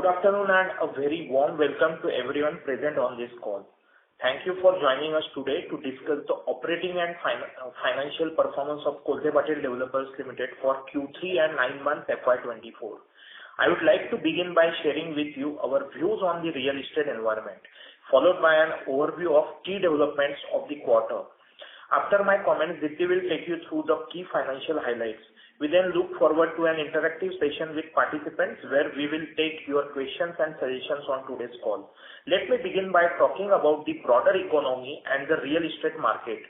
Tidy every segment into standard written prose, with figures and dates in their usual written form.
Good afternoon and a very warm welcome to everyone present on this call. Thank you for joining us today to discuss the operating and financial performance of Kolte Patil Developers Limited for Q3 and 9 months FY24. I would like to begin by sharing with you our views on the real estate environment, followed by an overview of key developments of the quarter. After my comments, Dipti will take you through the key financial highlights. We then look forward to an interactive session with participants where we will take your questions and suggestions on today's call. Let me begin by talking about the broader economy and the real estate market,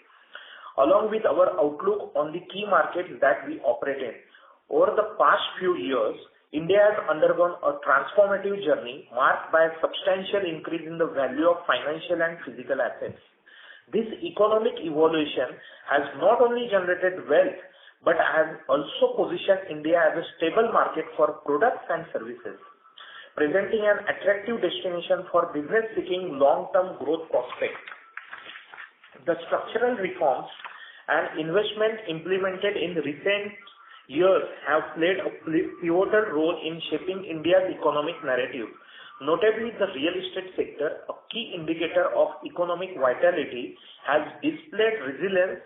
along with our outlook on the key markets that we operate in. Over the past few years, India has undergone a transformative journey marked by a substantial increase in the value of financial and physical assets. This economic evolution has not only generated wealth, but has also positioned India as a stable market for products and services, presenting an attractive destination for business seeking long-term growth prospects. The structural reforms and investment implemented in recent years have played a pivotal role in shaping India's economic narrative. Notably, the real estate sector, a key indicator of economic vitality, has displayed resilience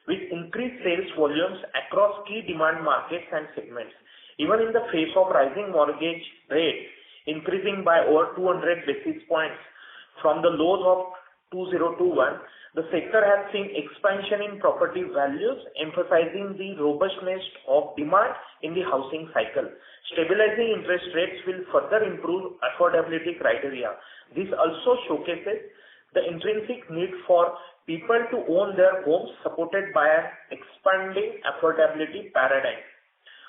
with increased sales volumes across key demand markets and segments. Even in the face of rising mortgage rates increasing by over 200 basis points from the lows of 2021, the sector has seen expansion in property values, emphasizing the robustness of demand in the housing cycle. Stabilizing interest rates will further improve affordability criteria. This also showcases the intrinsic need for people to own their homes, supported by an expanding affordability paradigm.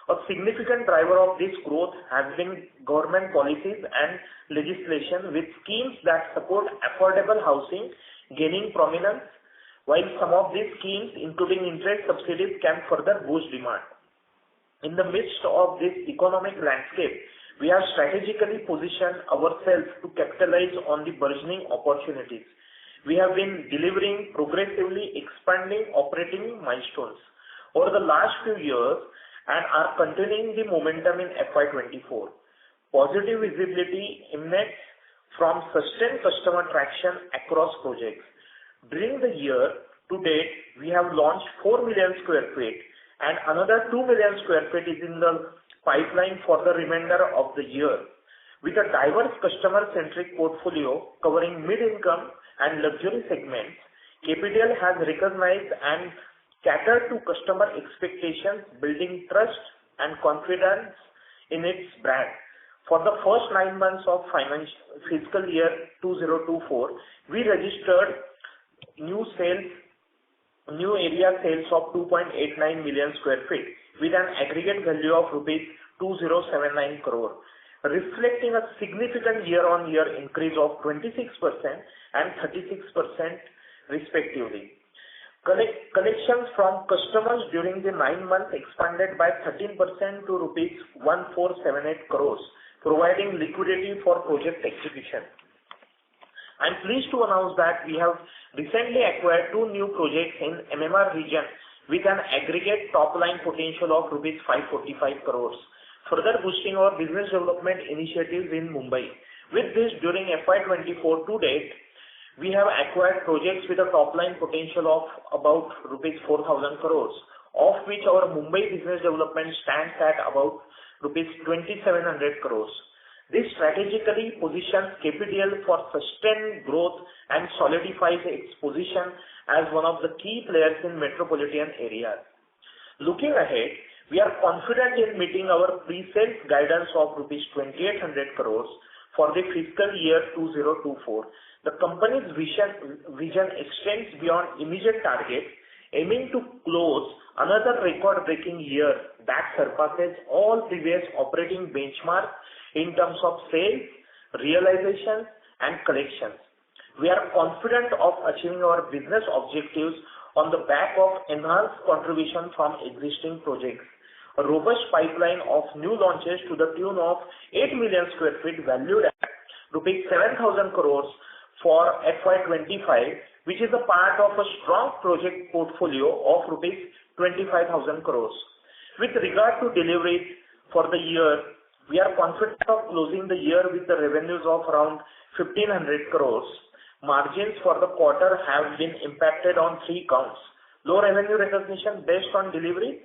A significant driver of this growth has been government policies and legislation, with schemes that support affordable housing gaining prominence, while some of these schemes, including interest subsidies, can further boost demand. In the midst of this economic landscape, we have strategically positioned ourselves to capitalize on the burgeoning opportunities. We have been delivering progressively expanding operating milestones over the last few years and are continuing the momentum in FY24. Positive visibility emanates from sustained customer traction across projects. During the year to date, we have launched 4 million square feet and another 2 million square feet is in the pipeline for the remainder of the year. With a diverse customer-centric portfolio covering mid-income and luxury segments, KPDL has recognized and catered to customer expectations, building trust and confidence in its brand. For the first 9 months of fiscal year 2024, we registered new area sales of 2.89 million square feet with an aggregate value of rupees 2079 crore, reflecting a significant year-on-year increase of 26% and 36% respectively. Collections from customers during the 9 months expanded by 13% to rupees 1478 crores, providing liquidity for project execution. I am pleased to announce that we have recently acquired 2 new projects in MMR region with an aggregate top-line potential of rupees 545 crores, further boosting our business development initiatives in Mumbai. With this, during FY24 to date, we have acquired projects with a top-line potential of about rupees 4,000 crores, of which our Mumbai business development stands at about rupees 2,700 crores. This strategically positions KPDL for sustained growth and solidifies its position as one of the key players in metropolitan areas. Looking ahead, we are confident in meeting our pre-sales guidance of rupees 2,800 crores for the fiscal year 2024. The company's vision extends beyond immediate targets, aiming to close another record-breaking year that surpasses all previous operating benchmarks in terms of sales, realizations, and collections. We are confident of achieving our business objectives on the back of enhanced contribution from existing projects, a robust pipeline of new launches to the tune of 8 million square feet valued at rupees 7,000 crores for FY25, which is a part of a strong project portfolio of rupees 25,000 crores. With regard to deliveries for the year We are confident of closing the year with the revenues of around 1,500 crores. Margins for the quarter have been impacted on three counts. Low revenue recognition based on delivery.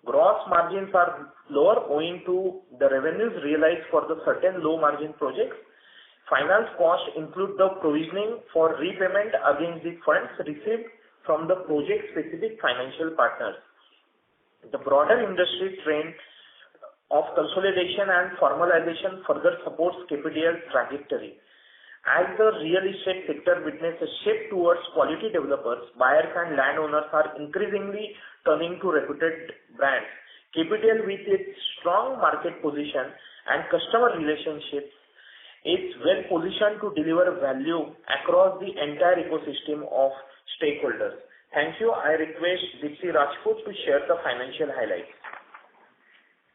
Gross margins are lower owing to the revenues realized for the certain low margin projects. Finance costs include the provisioning for repayment against the funds received from the project specific financial partners. The broader industry trend of consolidation and formalization further supports KPDL's trajectory. As the real estate sector witnesses a shift towards quality developers, buyers and landowners are increasingly turning to reputed brands. KPDL, with its strong market position and customer relationships, is well positioned to deliver value across the entire ecosystem of stakeholders. Thank you. I request Dipti Rajput to share the financial highlights.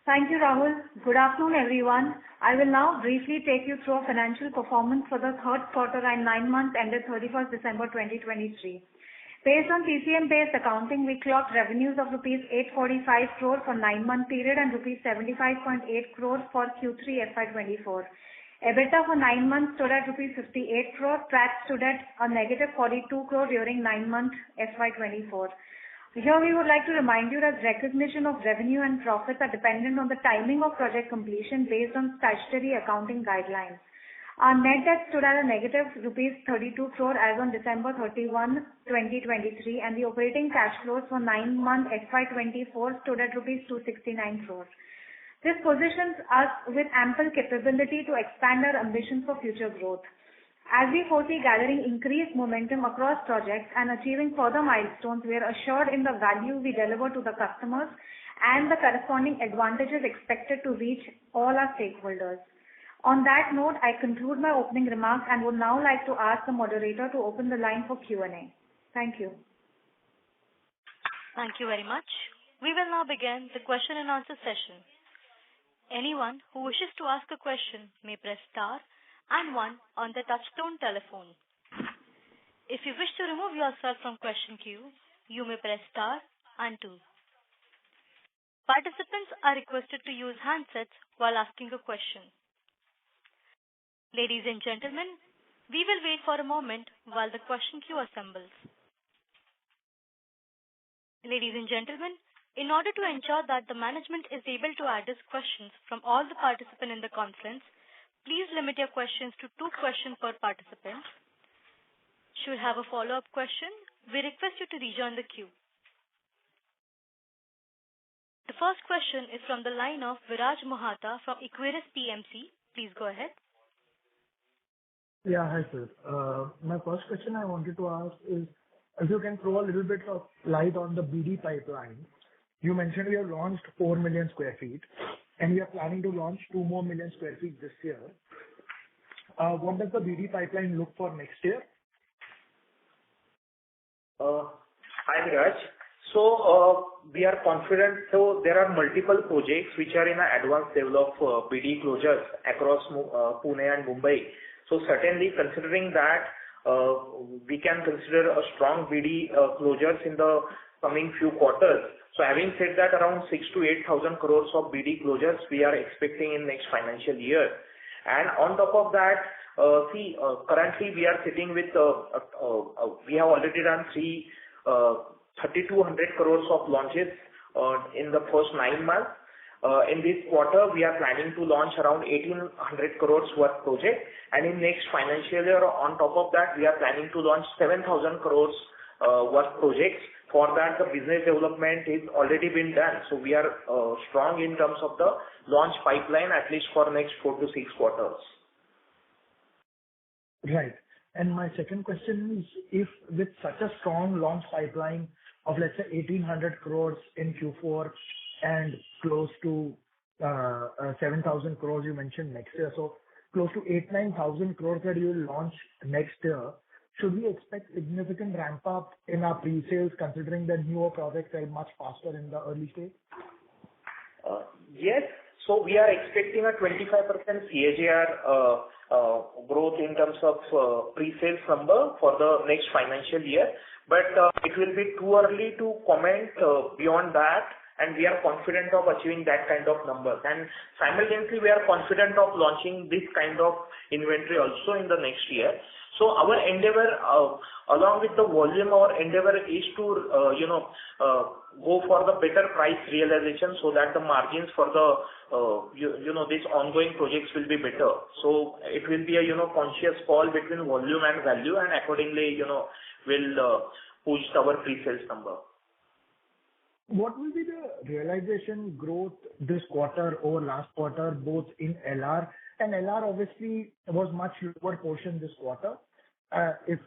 Thank you, Rahul. Good afternoon, everyone. I will now briefly take you through our financial performance for the third quarter and 9 months ended 31st December 2023. Based on PCM-based accounting, we clocked revenues of rupees 845 crore for 9-month period and rupees 75.8 crore for Q3 FY24. EBITDA for 9 months stood at rupees 58 crore. PAT stood at a negative 42 crore during 9 months FY24. Here we would like to remind you that recognition of revenue and profits are dependent on the timing of project completion based on statutory accounting guidelines. Our net debt stood at a negative rupees 32 crore as on December 31, 2023, and the operating cash flows for 9-month FY24 stood at rupees 269 crore. This positions us with ample capability to expand our ambitions for future growth. As we foresee gathering increased momentum across projects and achieving further milestones, we are assured in the value we deliver to the customers and the corresponding advantages expected to reach all our stakeholders. On that note, I conclude my opening remarks and would now like to ask the moderator to open the line for Q&A. Thank you. Thank you very much. We will now begin the question and answer session. Anyone who wishes to ask a question may press star and 1 on the touchtone telephone. If you wish to remove yourself from question queue, you may press star and 2. Participants are requested to use handsets while asking a question. Ladies and gentlemen, we will wait for a moment while the question queue assembles. Ladies and gentlemen, in order to ensure that the management is able to address questions from all the participants in the conference, please limit your questions to 2 questions per participant. Should you have a follow-up question, we request you to rejoin the queue. The first question is from the line of Viraj Mohata from Equirus PMC. Please go ahead. Yeah, hi sir. My first question I wanted to ask is if you can throw a little bit of light on the BD pipeline. You mentioned we have launched 4 million square feet and we are planning to launch 2 more million square feet this year. What does the BD pipeline look for next year? Hi Viraj. So we are confident. So there are multiple projects which are in an advanced level of BD closures across Pune and Mumbai. So certainly considering that we can consider a strong BD closures in the coming few quarters. So having said that, around 6,000 to 8,000 crores of BD closures we are expecting in next financial year. And on top of that, currently we are sitting with, we have already done 3,200 crores of launches in the first 9 months. In this quarter, we are planning to launch around 1,800 crores worth project. And in next financial year, on top of that, we are planning to launch 7,000 crores worth projects. For that, the business development is already been done. So we are strong in terms of the launch pipeline, at least for next 4 to 6 quarters. Right. And my second question is, if with such a strong launch pipeline of let's say 1,800 crores in Q4 and close to 7,000 crores you mentioned next year, so close to 8,000-9,000 crores that you will launch next year, should we expect significant ramp up in our pre-sales considering that newer projects are much faster in the early stage? Yes. So we are expecting a 25% CAGR growth in terms of pre-sales number for the next financial year. But it will be too early to comment beyond that, and we are confident of achieving that kind of numbers. And simultaneously, we are confident of launching this kind of inventory also in the next year. So our endeavor, along with the volume, our endeavor is to, go for the better price realization so that the margins for the, these ongoing projects will be better. So it will be a, conscious call between volume and value, and accordingly, will push our pre-sales number. What will be the realization growth this quarter over last quarter, both in LR? And LR obviously was much lower portion this quarter, if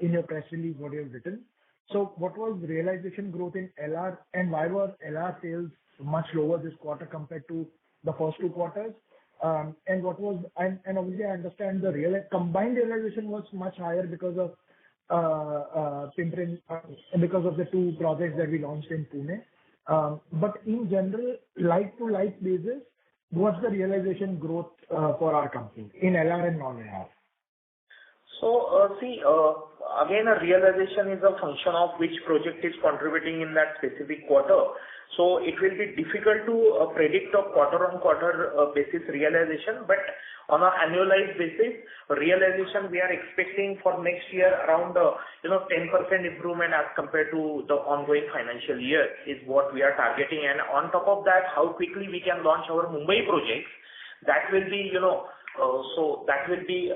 in your press release, what you have written. So what was realization growth in LR, and why was LR sales much lower this quarter compared to the first two quarters? And what was... And obviously, I understand the combined realization was much higher because of because of the two projects that we launched in Pune. But in general, like-to-like basis, what's the realization growth for our company in LR and non-LR? So, again, a realization is a function of which project is contributing in that specific quarter. So it will be difficult to predict a quarter-on-quarter basis realization, but on an annualized basis, realization we are expecting for next year around 10% improvement as compared to the ongoing financial year is what we are targeting. And on top of that, how quickly we can launch our Mumbai projects, that will be so that will be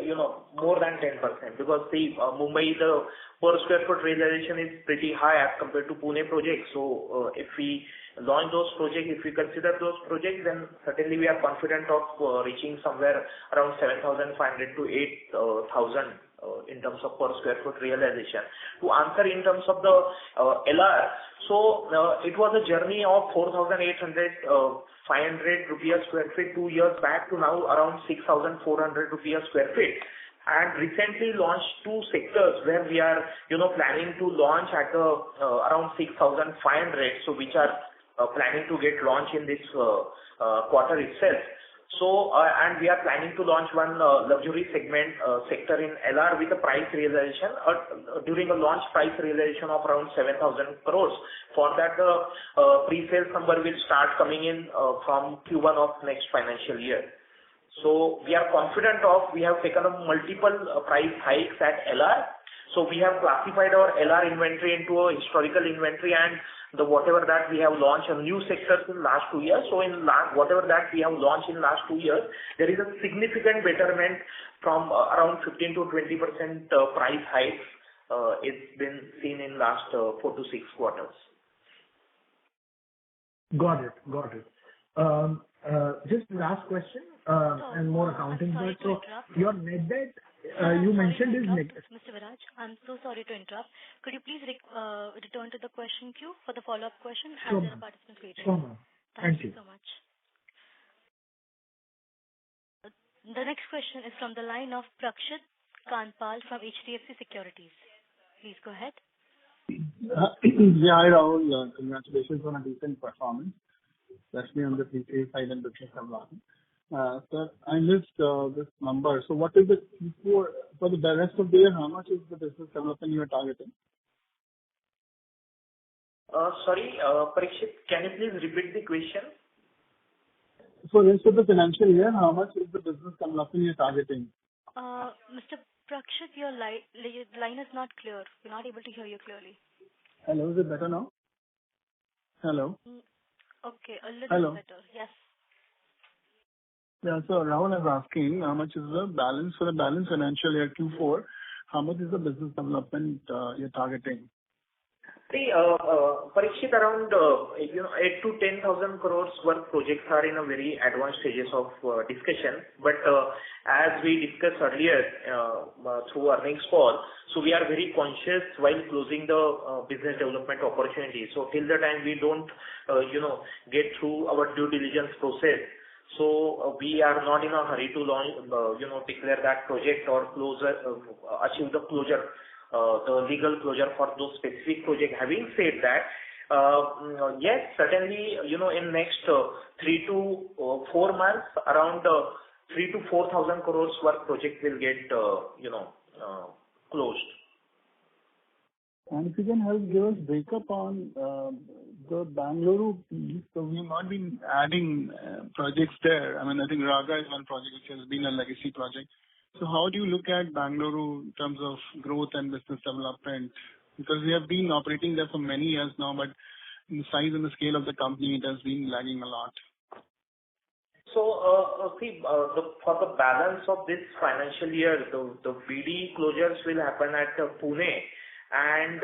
more than 10%, because the Mumbai, the per square foot realization is pretty high as compared to Pune projects. So if we launch those projects, if we consider those projects, then certainly we are confident of reaching somewhere around 7,500 to 8,000 in terms of per square foot realization. To answer in terms of the LR, so it was a journey of 4,800 rupees square feet 2 years back to now around 6,400 rupees square feet. And recently launched two sectors where we are, planning to launch at around 6,500, so which are planning to get launched in this quarter itself. So, and we are planning to launch one luxury segment sector in LR with a price realization during a launch price realization of around 7,000 crores. For that, pre-sales number will start coming in from Q1 of next financial year. So we are confident we have taken a multiple price hikes at LR. So we have classified our LR inventory into a historical inventory, and the whatever that we have launched in new sectors in last 2 years. So in whatever that we have launched in last 2 years, there is a significant betterment from around 15 to 20% price hikes. It's been seen in last 4 to 6 quarters. Got it. Just last question, and more accounting. So your net debt, you mentioned is negative. Mr. Viraj, I'm so sorry to interrupt. Could you please return to the question queue for the follow-up question? Sure. As there are participants waiting. Sure, ma'am. Thank you so much. The next question is from the line of Prakshit Kanpal from HDFC Securities. Please go ahead. Yeah, hi Rahul. Congratulations on a decent performance, especially on the pre-sales side and business development. Sir, I missed this number. So what is the Q4 for the rest of the year? How much is the business development you are targeting? Sorry, Parikshit, can you please repeat the question? For the rest of the financial year, how much is the business development you're targeting? Mr. Prakshit, your line is not clear. We're not able to hear you clearly. Hello, is it better now? Hello? Okay, a little better. Yes. Yeah, so Rahul is asking how much is the balance for the balance financial year Q4? How much is the business development you're targeting? See, Parikshit, around 8 to 10,000 crores worth projects are in a very advanced stages of discussion. But as we discussed earlier through earnings call, so we are very conscious while closing the business development opportunity. So till the time we don't, get through our due diligence process, so we are not in a hurry to launch, declare that project or achieve the closure. The legal closure for those specific project. Having said that, yes, certainly, in next 3 to 4 months, around 3 to 4,000 crores worth project will get, closed. And if you can help give us breakup on the Bangalore piece, so we've not been adding projects there. I mean, I think Raga is one project which has been a legacy project. So how do you look at Bangalore in terms of growth and business development? Because we have been operating there for many years now, but in the size and the scale of the company, it has been lagging a lot. So, for the balance of this financial year, the BD closures will happen at Pune, and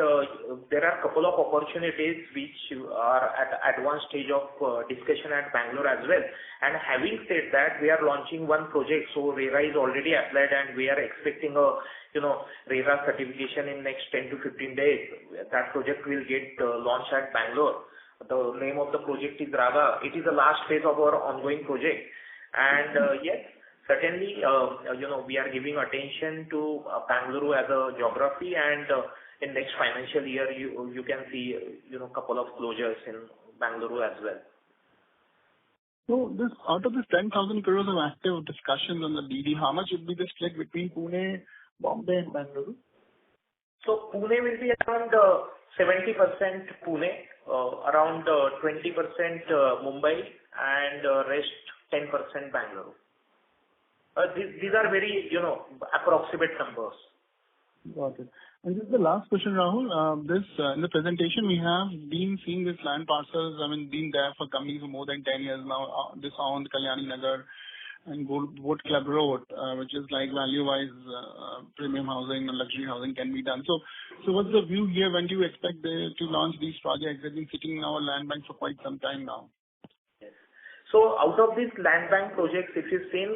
there are a couple of opportunities which are at advanced stage of discussion at Bangalore as well. And having said that, we are launching one project, so RERA is already applied, and we are expecting a RERA certification in next 10 to 15 days. That project will get launched at Bangalore. The name of the project is Raga. It is the last phase of our ongoing project. And yes, certainly, we are giving attention to Bangalore as a geography, and in next financial year, you can see, couple of closures in Bangalore as well. So this, out of this 10,000 crores of active discussions on the BD, how much would be the split between Pune, Bombay and Bangalore? So Pune will be around 70% Pune, around 20% Mumbai, and rest 10% Bangalore. These are very, approximate numbers. Got it. And just the last question, Rahul. This in the presentation we have been seeing this land parcels. I mean, been there for companies for more than 10 years now. This on Kalyani Nagar and Boat Club Road, which is like value-wise premium housing and luxury housing can be done. So what's the view here? When do you expect to launch these projects? They've been sitting in our land bank for quite some time now. So out of these land bank projects, if you've seen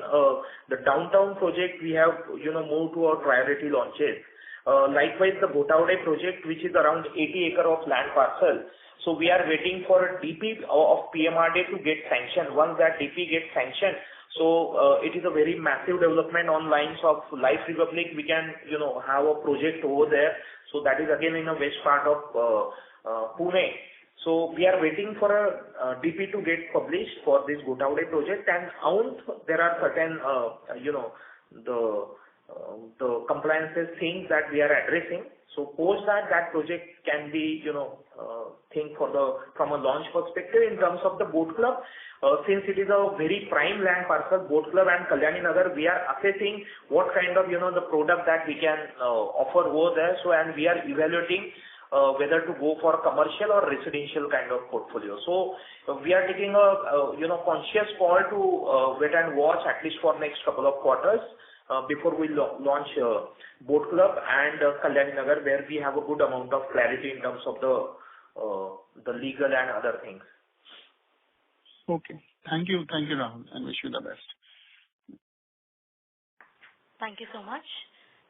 the downtown project, we have moved to our priority launches. Likewise, the Gotaude project, which is around 80 acre of land parcel. So we are waiting for a DP of PMRD to get sanctioned. Once that DP gets sanctioned, so it is a very massive development on lines of Life Republic. We can have a project over there. So that is again in the west part of Pune. So we are waiting for a DP to get published for this Gotaude project, and there are certain the compliances things that we are addressing. So post that project can be think from a launch perspective. In terms of the Boat Club, since it is a very prime land parcel, Boat Club and Kalyani Nagar, we are assessing what kind of the product that we can offer over there. So, and we are evaluating whether to go for commercial or residential kind of portfolio. So we are taking a conscious call to wait and watch at least for next couple of quarters before we launch Boat Club and Kalyani Nagar, where we have a good amount of clarity in terms of the legal and other things. Okay. Thank you, Rahul, and wish you the best. Thank you so much.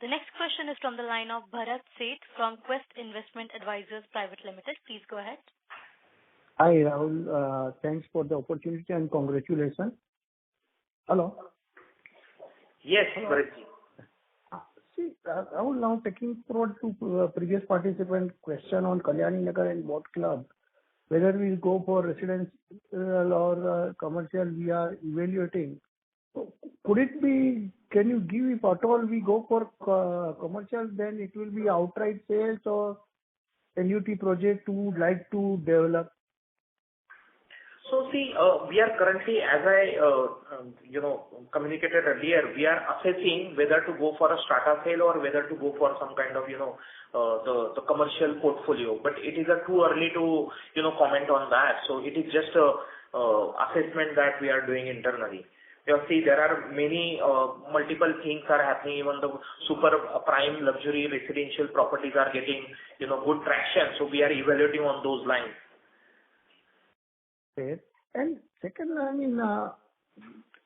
The next question is from the line of Bharat Seth from Quest Investment Advisors Private Limited. Please go ahead. Hi, Rahul. Thanks for the opportunity and congratulations. Hello. Yes, Bharat. See, Rahul, now taking forward to previous participant question on Kalyani Nagar and Boat Club, whether we go for residential or commercial, we are evaluating. So could it be, can you give, if at all we go for commercial, then it will be outright sales or annuity project you would like to develop? So see, we are currently, as I communicated earlier, we are assessing whether to go for a strata sale or whether to go for some kind of the commercial portfolio. But it is too early to comment on that. So it is just a assessment that we are doing internally. See, there are many multiple things are happening. Even the super prime luxury residential properties are getting good traction. So we are evaluating on those lines. And second, I mean,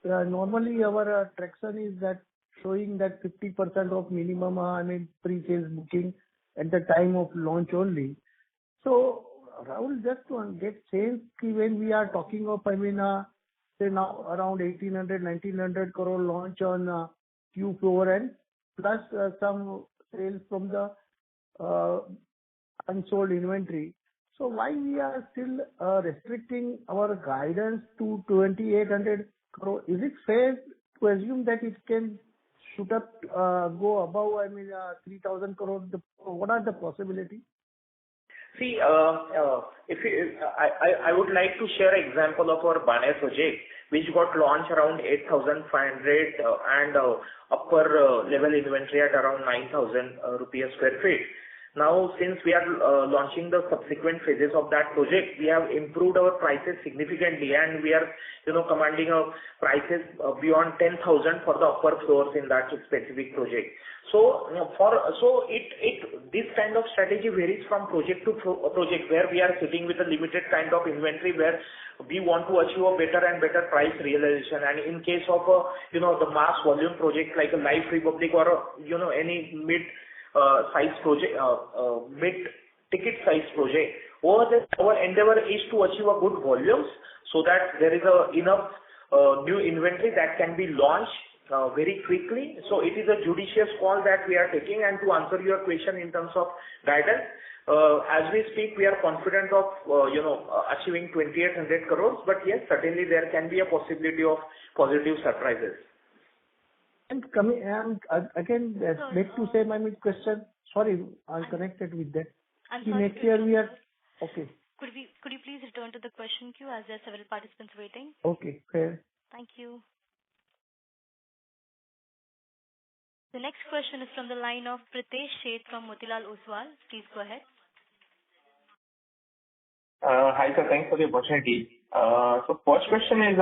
normally our traction is that showing that 50% of minimum, pre-sales booking at the time of launch only. So, Rahul, just to get sense, when we are talking of, say now around 1,800-1,900 crore launch on Q4 and plus some sales from the unsold inventory. So why we are still restricting our guidance to 2,800 crore? Is it fair to assume that it can shoot up, go above, 3,000 crore? What are the possibilities? See, I would like to share an example of our Baner project, which got launched around 8,500 and upper level inventory at around 9,000 rupees square feet. Now, since we are launching the subsequent phases of that project, we have improved our prices significantly, and we are, commanding prices beyond 10,000 for the upper floors in that specific project. This kind of strategy varies from project to project, where we are sitting with a limited kind of inventory, where we want to achieve a better and better price realization. And in case of the mass volume project like a Life Republic or any mid-size project, mid-ticket size project, over this, our endeavor is to achieve a good volumes so that there is enough new inventory that can be launched very quickly. So it is a judicious call that we are taking. And to answer your question in terms of guidance, as we speak, we are confident of achieving 2,800 crores. But yes, certainly there can be a possibility of positive surprises. And coming and again, back to say my question. Sorry, I'm connected with that. I'm sorry. Next year we are okay. Could you please return to the question queue, as there are several participants waiting? Okay, fair. Thank you. The next question is from the line of Pritesh Sheth from Motilal Oswal. Please go ahead. Hi, sir. Thanks for the opportunity. So first question is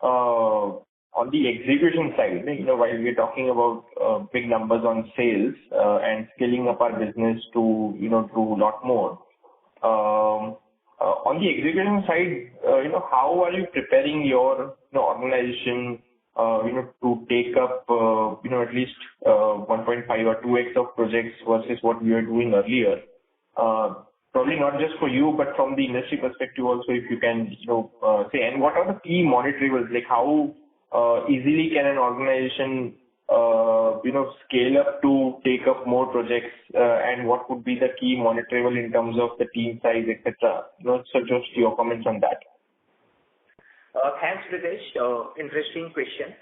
on the execution side. While we're talking about big numbers on sales and scaling up our business to do a lot more. On the execution side, how are you preparing your organization to take up at least 1.5 or 2x of projects versus what we were doing earlier? Probably not just for you, but from the industry perspective also, if you can say. And what are the key monitorables? Like how easily can an organization scale up to take up more projects, and what would be the key monitorable in terms of the team size, etc. So just your comments on that. Thanks, Pritesh. Interesting question.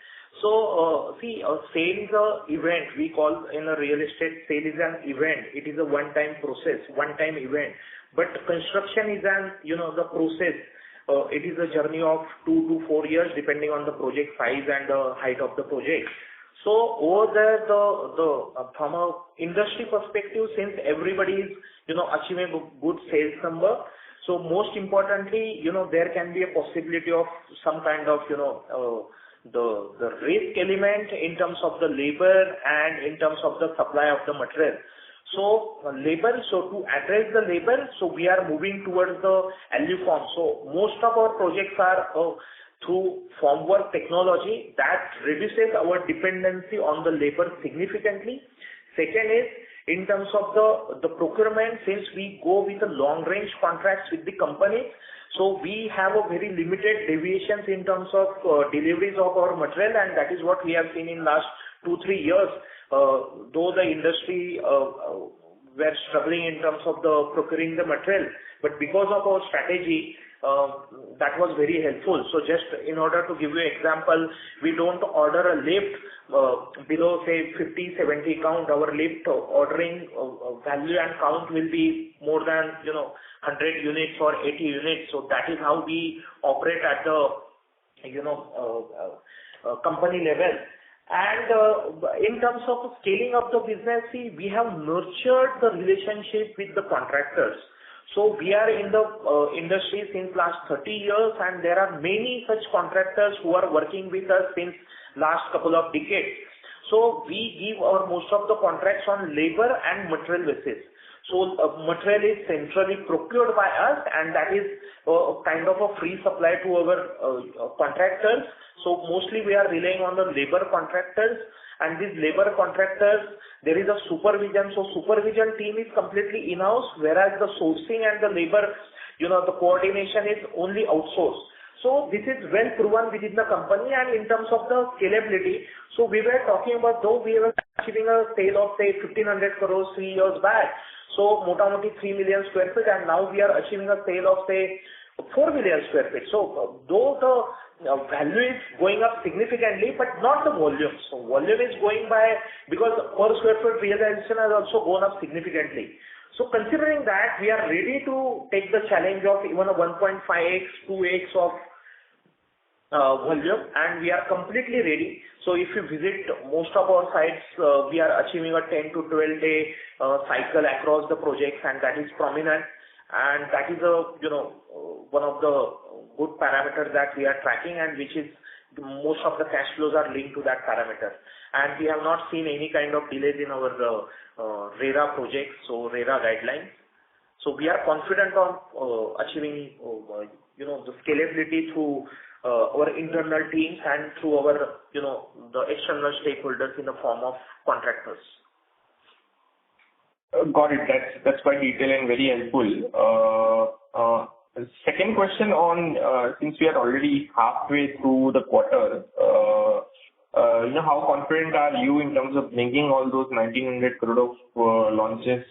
So, see, a sale is an event. We call in a real estate, sale is an event. It is a one-time process, one-time event. But construction is the process. It is a journey of 2 to 4 years, depending on the project size and the height of the project. So, over there, from a industry perspective, since everybody is, achieving a good sales number, so most importantly, there can be a possibility of some kind of, the risk element in terms of the labor and in terms of the supply of the material. So to address the labor, so we are moving towards the LU form. So most of our projects are through formwork technology that reduces our dependency on the labor significantly. Second is, in terms of the procurement, since we go with the long range contracts with the company, so we have a very limited deviations in terms of deliveries of our material, and that is what we have seen in last 2-3 years. Though the industry were struggling in terms of the procuring the material, but because of our strategy, that was very helpful. So just in order to give you an example, we don't order a lift below say 50-70 count. Our lift ordering value and count will be more than 100 units or 80 units. So that is how we operate at the company level. And in terms of scaling up the business, see, we have nurtured the relationship with the contractors. So we are in the industry since last 30 years, and there are many such contractors who are working with us since last couple of decades. So we give our most of the contracts on labor and material basis. So material is centrally procured by us, and that is kind of a free supply to our contractors. So mostly we are relying on the labor contractors, and these labor contractors, there is a supervision. So supervision team is completely in-house, whereas the sourcing and the labor, the coordination is only outsourced. So this is well proven within the company. And in terms of the scalability, so we were talking about, though we were achieving a sale of say 1,500 crores 3 years back, so motamoti 3 million square feet, and now we are achieving a sale of say 4 million square feet. So though the value is going up significantly, but not the volume. So volume is going by, because per square foot realization has also gone up significantly. So considering that, we are ready to take the challenge of even a 1.5x, 2x of volume, and we are completely ready. So if you visit most of our sites, we are achieving a 10 to 12 day cycle across the projects, and that is prominent, and that is one of the good parameters that we are tracking, and which is most of the cash flows are linked to that parameter. And we have not seen any kind of delays in our RERA projects, so RERA guidelines. So we are confident on achieving the scalability through our internal teams and through our the external stakeholders in the form of contractors. Got it. That's quite detailed and very helpful. Second question on, since we are already halfway through the quarter, how confident are you in terms of bringing all those 1,900 crore of launches,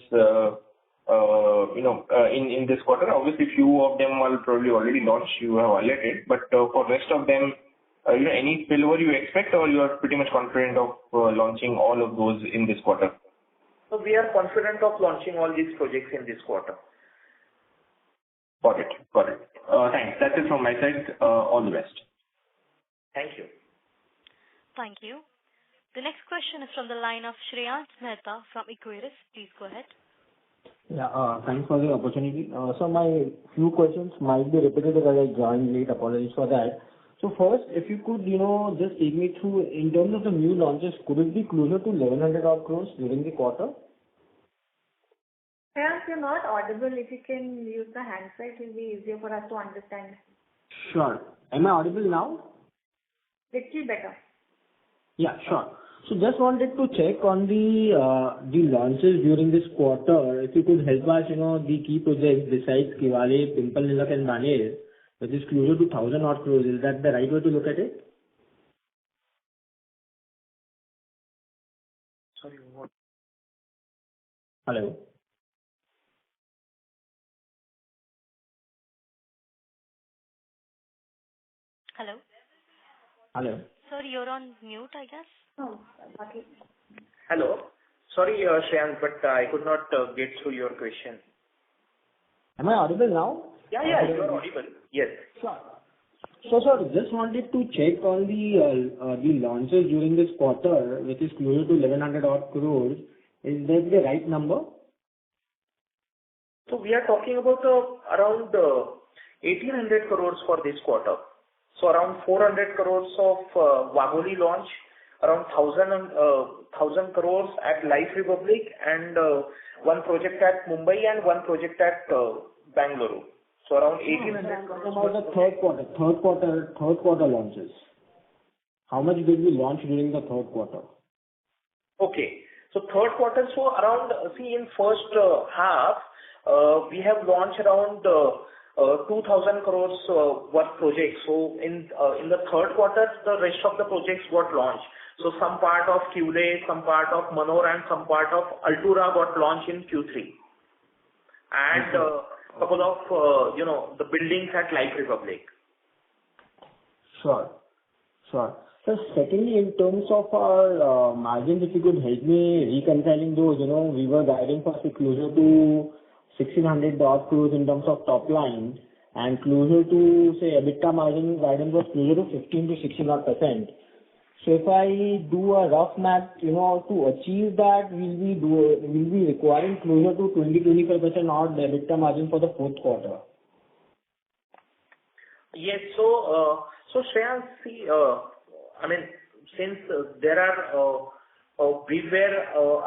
in this quarter? Obviously, few of them will probably already launched, you have highlighted, but for rest of them, any spillover you expect, or you are pretty much confident of launching all of those in this quarter? So we are confident of launching all these projects in this quarter. Got it. Thanks. That's it from my side. All the best. Thank you. Thank you. The next question is from the line of Shreyans Mehta from Equirus. Please go ahead. Yeah, thanks for the opportunity. So my few questions might be repeated because I joined late. Apologies for that. So first, if you could, just take me through in terms of the new launches, could it be closer to 1,100 odd crores during the quarter? Perhaps you're not audible. If you can use the handset, it will be easier for us to understand. Sure. Am I audible now? Little better. Yeah, sure. So just wanted to check on the launches during this quarter. If you could help us, the key projects besides Kiwale, Pimple Nilak and Baner, which is closer to 1,000 odd crores. Is that the right way to look at it? Sorry, what? Hello? Hello? Hello? Sorry, you're on mute, I guess. Oh, okay. Hello. Sorry, Shreyans, but I could not get through your question. Am I audible now? Yeah, you are audible. Yes. Sure. So, sir, just wanted to check on the launches during this quarter, which is closer to 1,100 odd crores. Is that the right number? So we are talking about around 1,800 crores for this quarter. So around 400 crores of Wagholi launch, around 1,000 crores at Life Republic, and one project at Mumbai and one project at Bangalore. So around 1,800 crores. About the third quarter launches. How much did we launch during the third quarter? Okay. So third quarter, so around, in first half, we have launched around 2,000 crores worth projects. So in the third quarter, the rest of the projects got launched. So some part of Kolte, some part of Manor, and some part of Altura got launched in Q3. And couple of, the buildings at Life Republic. Sure. So secondly, in terms of our margins, if you could help me reconciling those, we were guiding for closer to 1,600 odd crores in terms of top line, and closer to, say, EBITDA margin guidance was closer to 15 to 16%. So if I do a rough math, to achieve that, we'll be requiring closer to 20-25% odd EBITDA margin for the fourth quarter. Yes. So Shreyans, see, since there are, we were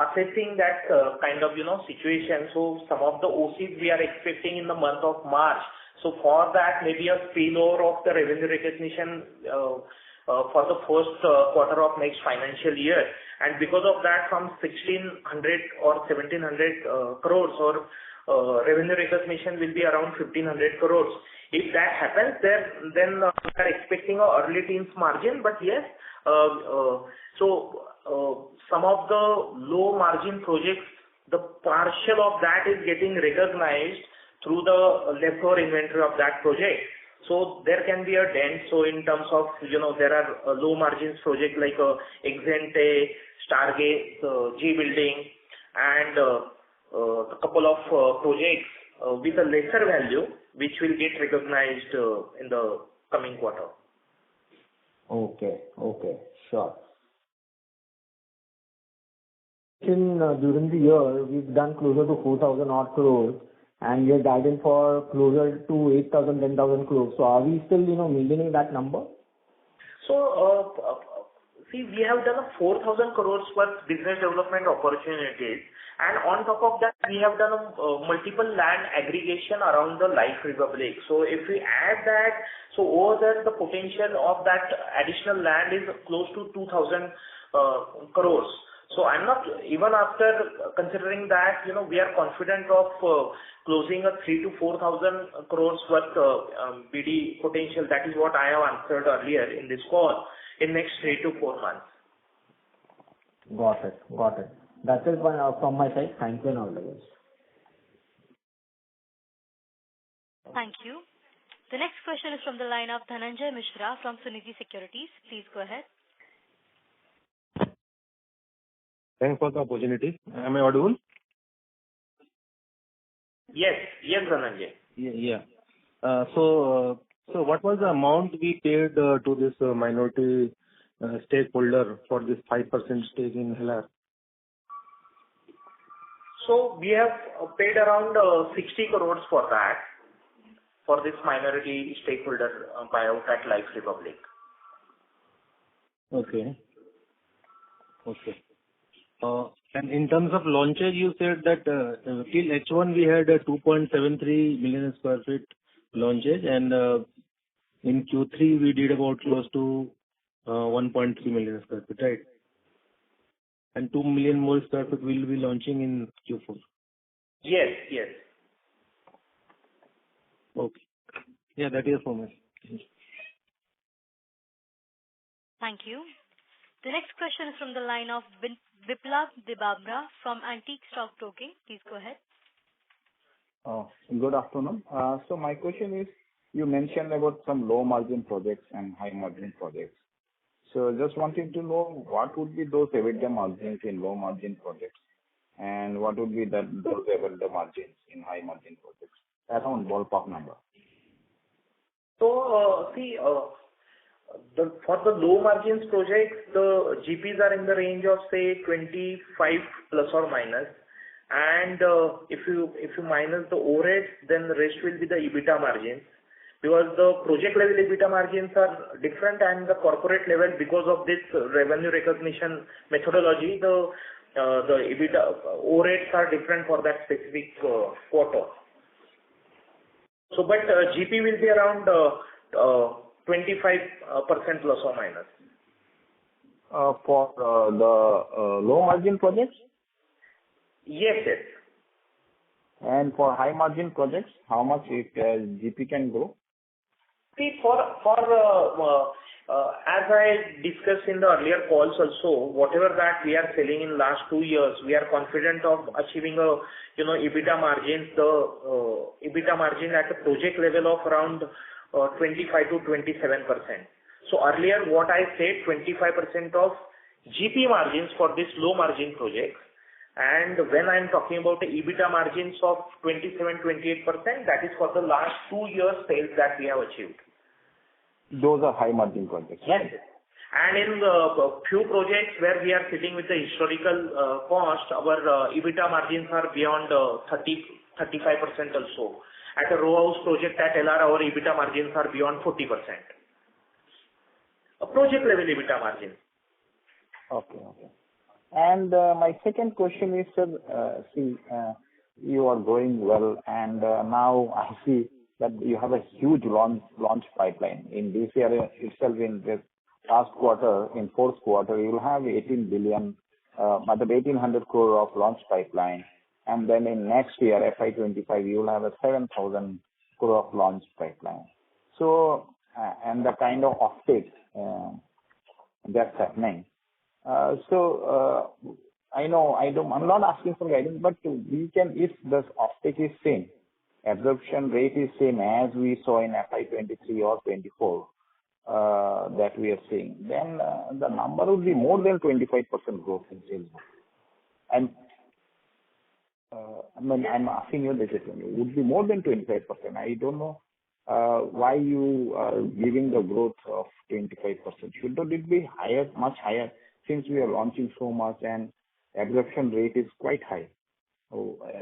assessing that kind of, situation. So some of the OCs we are expecting in the month of March. So for that, maybe a spillover of the revenue recognition for the first quarter of next financial year. And because of that, from 1,600 or 1,700 crores or revenue recognition will be around 1,500 crores. If that happens, then we are expecting a early teens margin. But yes, some of the low margin projects, the partial of that is getting recognized through the leftover inventory of that project. So there can be a dent. So in terms of, there are low margins projects like Exente, Stargate, G Building, and a couple of projects with a lesser value, which will get recognized in the coming quarter. Okay. Sure. During the year, we've done closer to 4,000 odd crores, and we are guiding for closer to 8,000, 10,000 crores. So are we still, maintaining that number? So, see, we have done a 4,000 crores worth business development opportunities, and on top of that, we have done multiple land aggregation around the Life Republic. So if we add that, so over there, the potential of that additional land is close to 2,000 crores. So I'm not, even after considering that, we are confident of closing a 3,000 to 4,000 crores worth BD potential. That is what I have answered earlier in this call, in next 3 to 4 months. Got it. That is from my side. Thank you and all the best. Thank you. The next question is from the line of Dhananjay Mishra from Sunidhi Securities. Please go ahead. Thanks for the opportunity. Am I audible? Yes, Dhananjay. Yeah. So what was the amount we paid to this minority stakeholder for this 5% stake in Hillar? So we have paid around 60 crores for that, for this minority stakeholder buyout at Life Republic. Okay. And in terms of launches, you said that till H1 we had 2.73 million square feet launches, and in Q3 we did about close to 1.3 million square feet, right? And 2 million more square feet will be launching in Q4. Yes. Okay. Yeah, that is for me. Thank you. The next question is from the line of Biplab Debabra from Antique Stock Broking. Please go ahead. Good afternoon. So my question is, you mentioned about some low margin projects and high margin projects. So just wanting to know what would be those EBITDA margins in low margin projects, and what would be those EBITDA margins in high margin projects? Around ballpark number. So, for the low margins projects, the GPs are in the range of, say, 25 plus or minus. And if you minus the overheads, then the rest will be the EBITDA margins. Because the project level EBITDA margins are different, and the corporate level, because of this revenue recognition methodology, the EBITDA overheads are different for that specific quarter. So, but GP will be around 25% plus or minus. For the low margin projects? Yes. And for high margin projects, how much GP can grow? See, as I discussed in the earlier calls also, whatever that we are selling in last 2 years, we are confident of achieving EBITDA margins, EBITDA margin at a project level of around 25 to 27%. So earlier what I said, 25% of GP margins for this low margin projects. And when I'm talking about the EBITDA margins of 27-28%, that is for the last 2 years sales that we have achieved. Those are high margin projects. Yes. And in the few projects where we are sitting with the historical cost, our EBITDA margins are beyond 30-35% also. At a row house project at LR, our EBITDA margins are beyond 40%. A project level EBITDA margin. Okay. And my second question is, sir, you are going well, and now I see that you have a huge launch pipeline. In this year itself, in this last quarter, in fourth quarter, you will have 18 billion, 1,800 crore of launch pipeline. And then in next year, FY24, you will have a 7,000 crore of launch pipeline. So, and the kind of offtake that's happening. I know I'm not asking for guidance, but we can, if the offtake is same, absorption rate is same as we saw in FY23 or 24, that we are seeing, then the number would be more than 25% growth in sales. And I'm asking you this, it would be more than 25%. I don't know why you are giving the growth of 25%. Shouldn't it be higher, much higher, since we are launching so much and absorption rate is quite high? Biplab,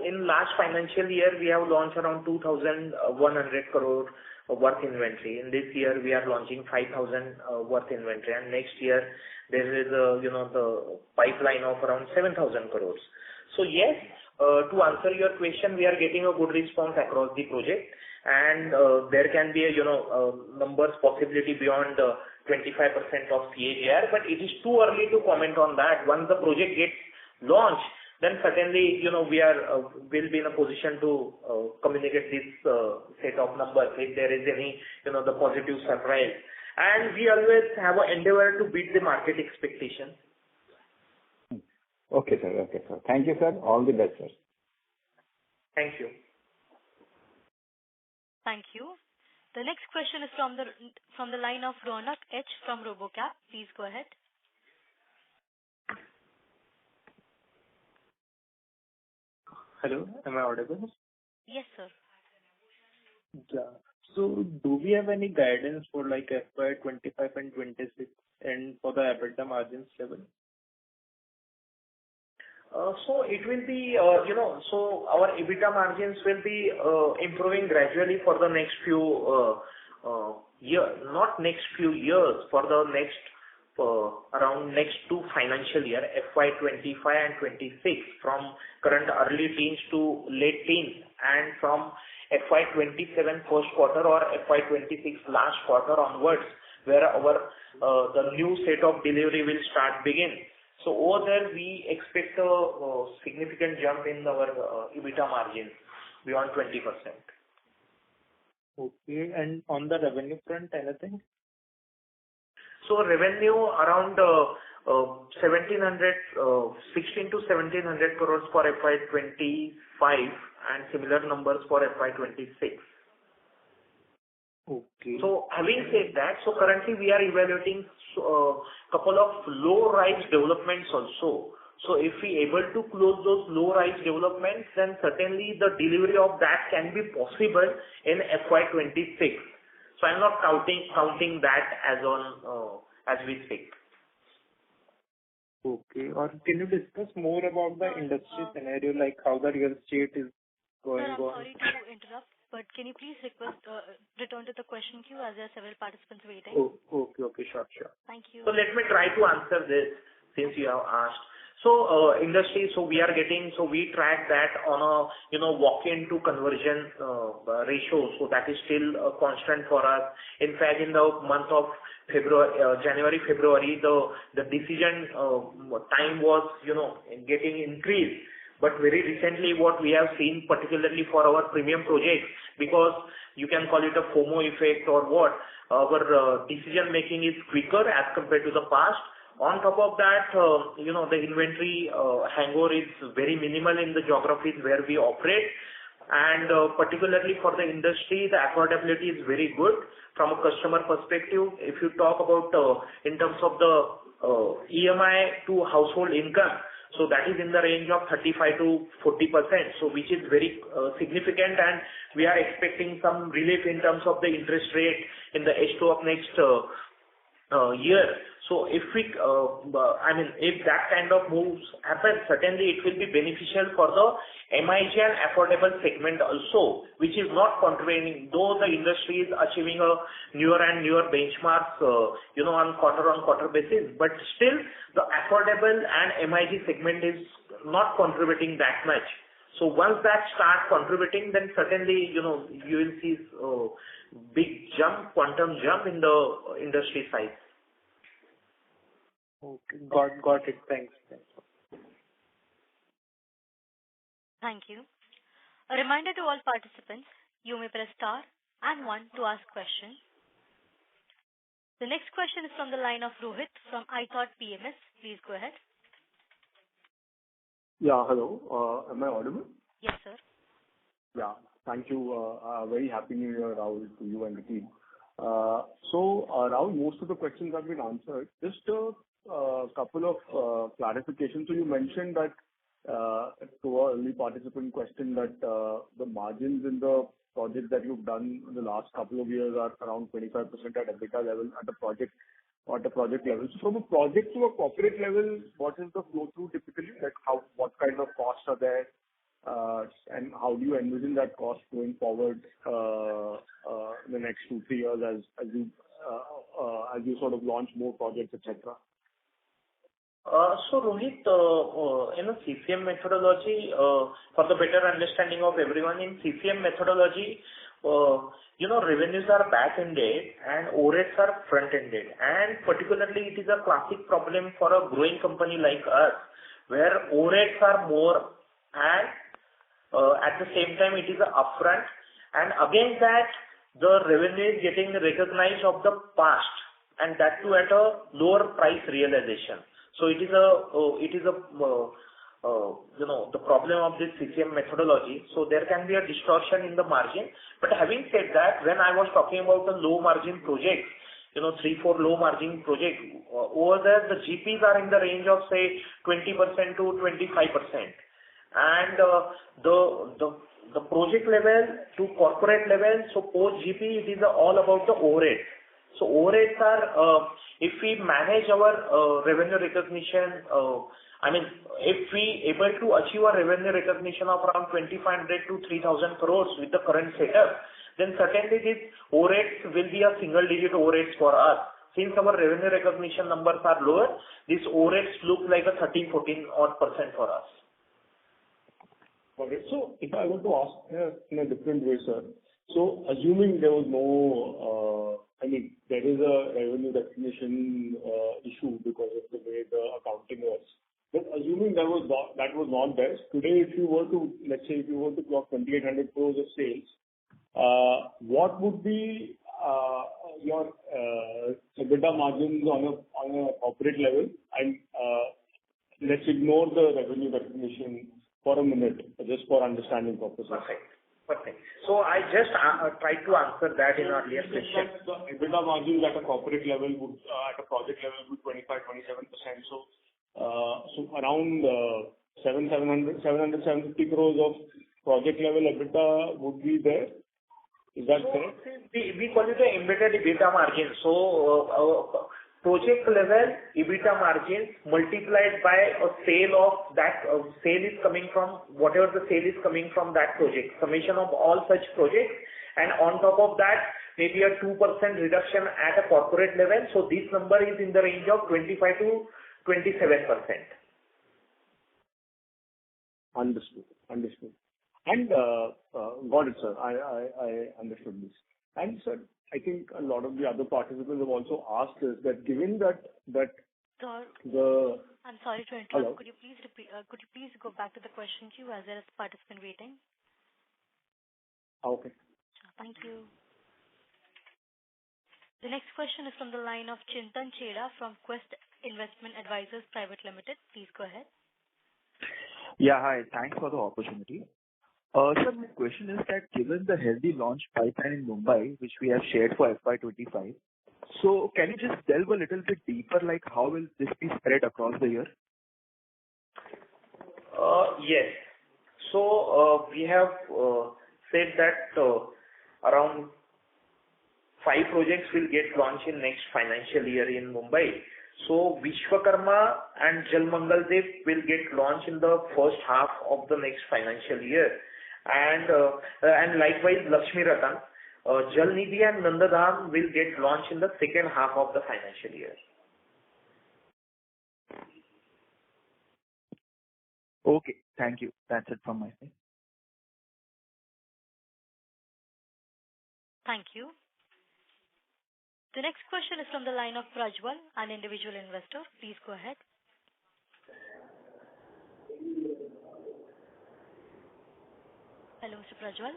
in last financial year, we have launched around 2,100 crore worth inventory. In this year, we are launching 5,000 worth inventory, and next year there is the pipeline of around 7,000 crores. Yes, to answer your question, we are getting a good response across the project, and there can be numbers possibility beyond 25% of CAGR, but it is too early to comment on that. Once the project gets launched, then certainly we'll be in a position to communicate this set of numbers if there is any the positive surprise. And we always have an endeavor to beat the market expectation. Okay, sir. Thank you, sir. All the best, sir. Thank you. Thank you. The next question is from the line of Ronak H from RoboCap. Please go ahead. Hello, am I audible? Yes, sir. Yeah. So do we have any guidance for like FY25 and 26 and for the EBITDA margins level? So it will be, so our EBITDA margins will be improving gradually for the next few not next few years, for the next around next 2 financial year, FY25 and 26, from current early teens to late teens, and from FY27 first quarter or FY26 last quarter onwards, where our the new set of delivery will start begin. So over there, we expect a significant jump in our EBITDA margins beyond 20%. Okay, and on the revenue front, anything? So revenue around 16 to 1700 crores for FY25 and similar numbers for FY26. Okay. So having said that, so currently we are evaluating couple of low-rise developments also. So if we able to close those low-rise developments, then certainly the delivery of that can be possible in FY26. So I'm not counting that as we speak. Okay. Or can you discuss more about the industry scenario, like how the real estate is going on? Sir, I'm sorry to interrupt, but can you please return to the question queue, as there are several participants waiting? Oh, okay, sure. Thank you. So let me try to answer this since you have asked. So industry, so we track that on a walk-in to conversion ratio. So that is still constant for us. In fact, in the month of January, February, the decision time was getting increased. But very recently, what we have seen, particularly for our premium projects, because you can call it a FOMO effect or what, our decision making is quicker as compared to the past. On top of that, the inventory hangover is very minimal in the geographies where we operate. And particularly for the industry, the affordability is very good from a customer perspective. If you talk about in terms of the EMI to household income, so that is in the range of 35 to 40%, so which is very significant, and we are expecting some relief in terms of the interest rate in the H2 of next year. So if if that kind of moves happen, certainly it will be beneficial for the MIG and affordable segment also, which is not contributing, though the industry is achieving a newer and newer benchmarks, on quarter basis, but still the affordable and MIG segment is not contributing that much. So once that starts contributing, then certainly, you will see big jump, quantum jump in the industry size. Okay, got it. Thanks. Thank you. A reminder to all participants, you may press star and 1 to ask questions. The next question is from the line of Rohit from iThought PMS. Please go ahead. Yeah, hello. Am I audible? Yes, sir. Yeah, thank you. Very happy New Year, Rahul, to you and the team. So, Rahul, most of the questions have been answered. Just a couple of clarifications. So you mentioned that to our early participant question that the margins in the projects that you've done in the last couple of years are around 25% at EBITDA level at a project level. So from a project to a corporate level, what is the flow through typically? Like what kind of costs are there? And how do you envision that cost going forward in the next 2-3 years as you sort of launch more projects, etc.? So Rohit, in a CCM methodology, for the better understanding of everyone, in CCM methodology, revenues are back-ended and overheads are front-ended. And particularly, it is a classic problem for a growing company like us, where overheads are more and at the same time it is a upfront. And against that, the revenue is getting recognized of the past, and that too at a lower price realization. So it is the problem of this CCM methodology. So there can be a distortion in the margin. But having said that, when I was talking about the low margin projects, 3-4 low margin projects, over there the GPs are in the range of say 20% to 25%. And the project level to corporate level, so post GP, it is all about the overhead. So overheads are, if we manage our revenue recognition, if we able to achieve a revenue recognition of around 2,500 to 3,000 crores with the current setup, then certainly these overheads will be a single digit overheads for us. Since our revenue recognition numbers are lower, these overheads look like a 13-14% for us. Okay. So if I were to ask in a different way, sir, so assuming there was no, there is a revenue recognition issue because of the way the accounting works. But assuming that was not there, today if you were to clock 2,800 crores of sales, what would be your EBITDA margins on a corporate level? And let's ignore the revenue recognition for a minute, just for understanding purposes. Perfect. So I just tried to answer that in earlier question. The EBITDA margins at a corporate level would, at a project level would 25-27%. So around 750 crores of project level EBITDA would be there. Is that correct? We call it the embedded EBITDA margin. So project level EBITDA margins multiplied by a sale of that sale is coming from whatever the sale is coming from that project, summation of all such projects, and on top of that maybe a 2% reduction at a corporate level. So this number is in the range of 25 to 27%. Understood. And got it, sir. I understood this. And sir, I think a lot of the other participants have also asked us that given that Sir, the... I'm sorry to interrupt. Hello? Could you please repeat? Could you please go back to the question queue as there is a participant waiting? Okay. Thank you. The next question is from the line of Chintan Chheda from Quest Investment Advisors Private Limited. Please go ahead. Yeah, hi. Thanks for the opportunity. Sir, my question is that given the healthy launch pipeline in Mumbai, which we have shared for FY25, so can you just delve a little bit deeper, like how will this be spread across the year? Yes. So we have said that around 5 projects will get launched in next financial year in Mumbai. So Vishwakarma and Jal Mangal Dev will get launched in the first half of the next financial year. And likewise Lakshmi Ratan, Jal Nidhi and Nandadham will get launched in the second half of the financial year. Okay, thank you. That's it from my side. Thank you. The next question is from the line of Prajwal, an individual investor. Please go ahead. Hello, Mr. Prajwal.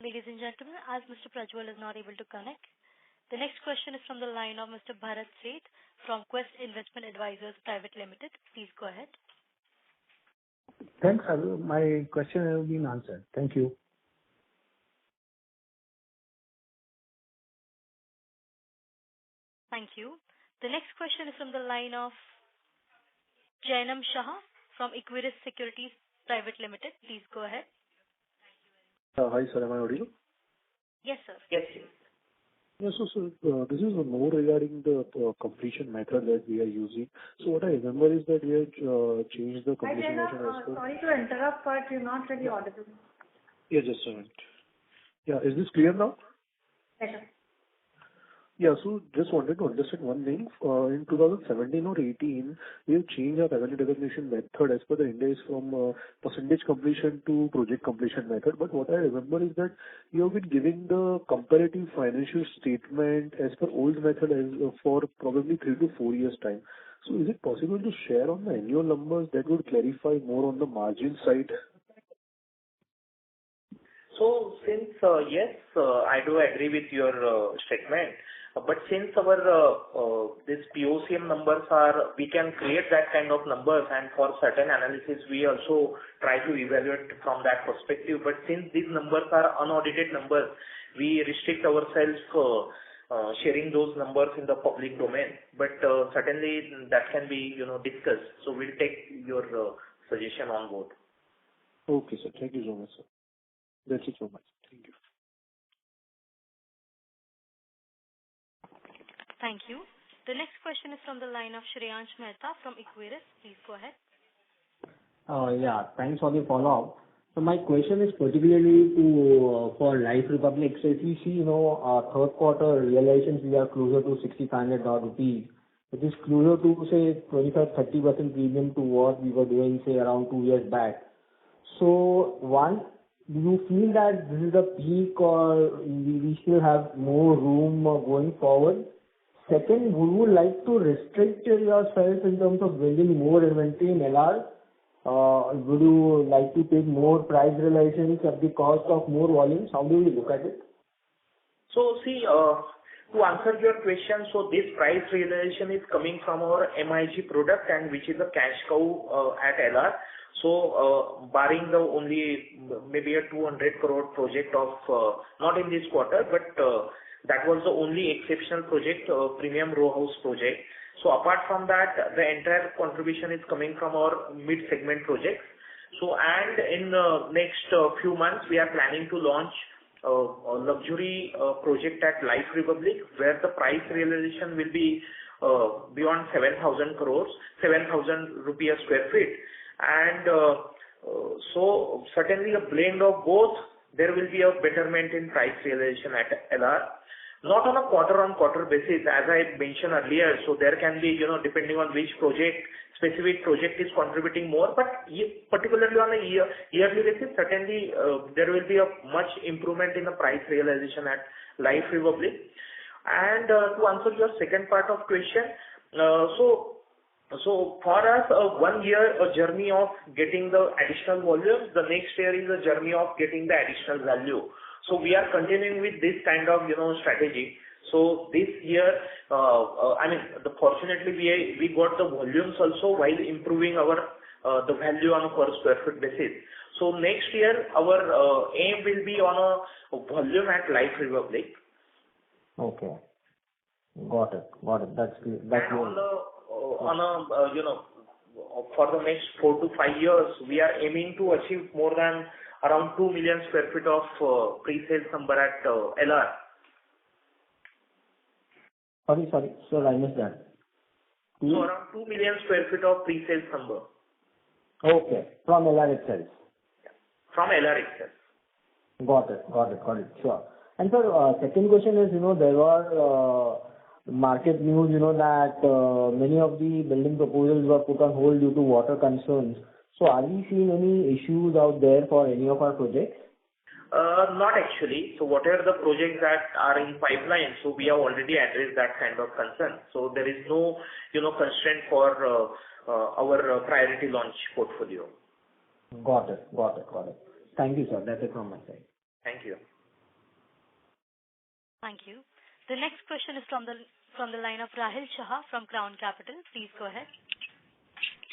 Ladies and gentlemen, as Mr. Prajwal is not able to connect, the next question is from the line of Mr. Bharat Seth from Quest Investment Advisors Private Limited. Please go ahead. Thanks, Aru. My question has been answered. Thank you. Thank you. The next question is from the line of Jainam Shah from Equirus Securities Private Limited. Please go ahead. Hi, sir. Am I audible? Yes, sir. Yes. Yes, so this is more regarding the completion method that we are using. So what I remember is that we have changed the completion method as per... Sorry to interrupt, but you're not really audible. Yeah, just a minute. Yeah, is this clear now? Better. Yeah, so just wanted to understand one thing. In 2017 or 18, we have changed our revenue recognition method as per the index from percentage completion to project completion method. But what I remember is that you have been giving the comparative financial statement as per old method as for probably 3 to 4 years time. So is it possible to share on the annual numbers that would clarify more on the margin side? So since, yes, I do agree with your statement, but since our this POCM numbers are, we can create that kind of numbers, and for certain analysis, we also try to evaluate from that perspective. But since these numbers are unaudited numbers, we restrict ourselves sharing those numbers in the public domain. But certainly that can be, discussed. So we'll take your suggestion on board. Okay, sir. Thank you so much, sir. That's it from my side. Thank you. Thank you. The next question is from the line of Shreyansh Mehta from Equirus. Please go ahead. Yeah, thanks for the follow-up. So my question is particularly to for Life Republic. So if you see, third quarter realizations, we are closer to 6,500 rupees, which is closer to, say, 25-30% premium to what we were doing, say, around 2 years back. So one, do you feel that this is the peak, or we still have more room going forward? Second, would you like to restrict yourself in terms of building more inventory in LR? Would you like to take more price realizations at the cost of more volumes? How do you look at it? So see, to answer your question, so this price realization is coming from our MIG product, and which is a cash cow at LR. So, barring the only maybe a 200 crore project of, not in this quarter, but that was the only exceptional project, premium row house project. So apart from that, the entire contribution is coming from our mid-segment projects. So, and in next few months, we are planning to launch a luxury project at Life Republic, where the price realization will be beyond 7,000 crores, 7,000 rupees a square feet. And so certainly a blend of both, there will be a betterment in price realization at LR. Not on a quarter-on-quarter basis, as I mentioned earlier. So there can be, depending on which project, specific project is contributing more, but particularly on a yearly basis, certainly there will be a much improvement in the price realization at Life Republic. And to answer your second part of question, so for us, 1 year a journey of getting the additional volumes, the next year is a journey of getting the additional value. So we are continuing with this kind of, strategy. So this year, fortunately we got the volumes also while improving our the value on a per square foot basis. So next year our aim will be on a volume at Life Republic. Okay. Got it. That's clear. For the next 4 to 5 years, we are aiming to achieve more than around 2 million square feet of pre-sales number at LR. Sorry, sir, I missed that. So around 2 million square feet of pre-sales number. Okay, from LR itself. From LR itself. Got it. Sure. And sir, second question is, there were market news, that many of the building proposals were put on hold due to water concerns. So are we seeing any issues out there for any of our projects? Not actually. So whatever the projects that are in pipeline, so we have already addressed that kind of concern. So there is no, constraint for our priority launch portfolio. Got it. Thank you, sir. That's it from my side. Thank you. Thank you. The next question is from the line of Rahil Shah from Crown Capital. Please go ahead.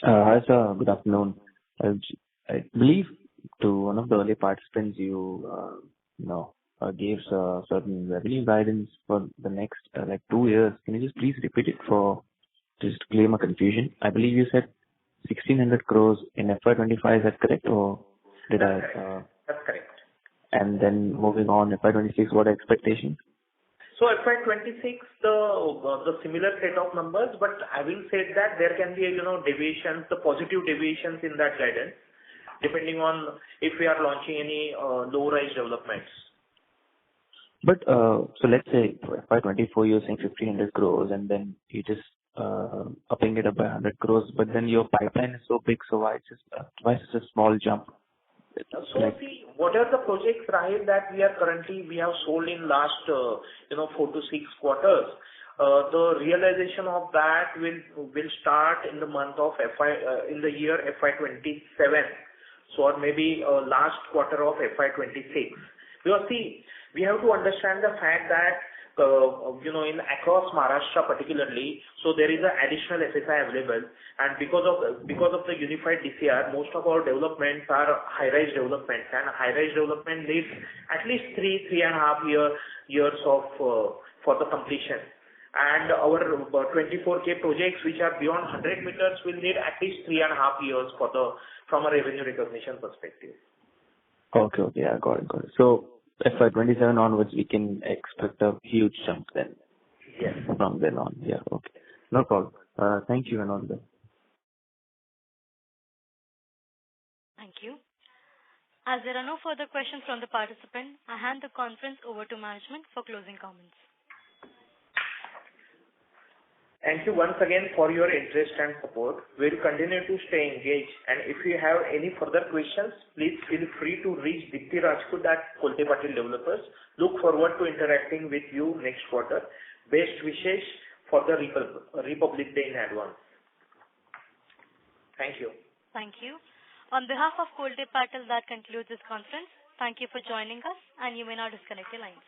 Hi, sir. Good afternoon. I believe to one of the earlier participants, you gave certain revenue guidance for the next 2 years. Can you just please repeat it for just to clear my confusion? I believe you said 1,600 crores in FY25. Is that correct, or did I? That's correct. And then moving on, FY26, what are expectations? So FY26, the similar set of numbers, but I will say that there can be, deviations, the positive deviations in that guidance, depending on if we are launching any low-rise developments. But so let's say for FY24 you're saying 1,500 crores, and then you just upping it up by 100 crores, but then your pipeline is so big, so why such a small jump? So see, what are the projects, Rahil, that we have sold in last 4 to 6 quarters? The realization of that will start in the month of in the year FY27, so or maybe last quarter of FY26. Because see, we have to understand the fact that in across Maharashtra particularly, so there is an additional FSI available, and because of the unified DCR, most of our developments are high-rise developments, and high-rise development needs at least 3.5 years of for the completion. And our 24K projects, which are beyond 100 meters, will need at least 3.5 years from a revenue recognition perspective. Okay, I got it. So FY27 onwards, we can expect a huge jump then. Yes. From then on, yeah, okay. No problem. Thank you and all that. Thank you. As there are no further questions from the participant, I hand the conference over to management for closing comments. Thank you once again for your interest and support. We'll continue to stay engaged, and if you have any further questions, please feel free to reach Dipti Rajput at Kolte Patil Developers. Look forward to interacting with you next quarter. Best wishes for the Republic Day in advance. Thank you. Thank you. On behalf of Kolte Patil, that concludes this conference. Thank you for joining us, and you may now disconnect your lines.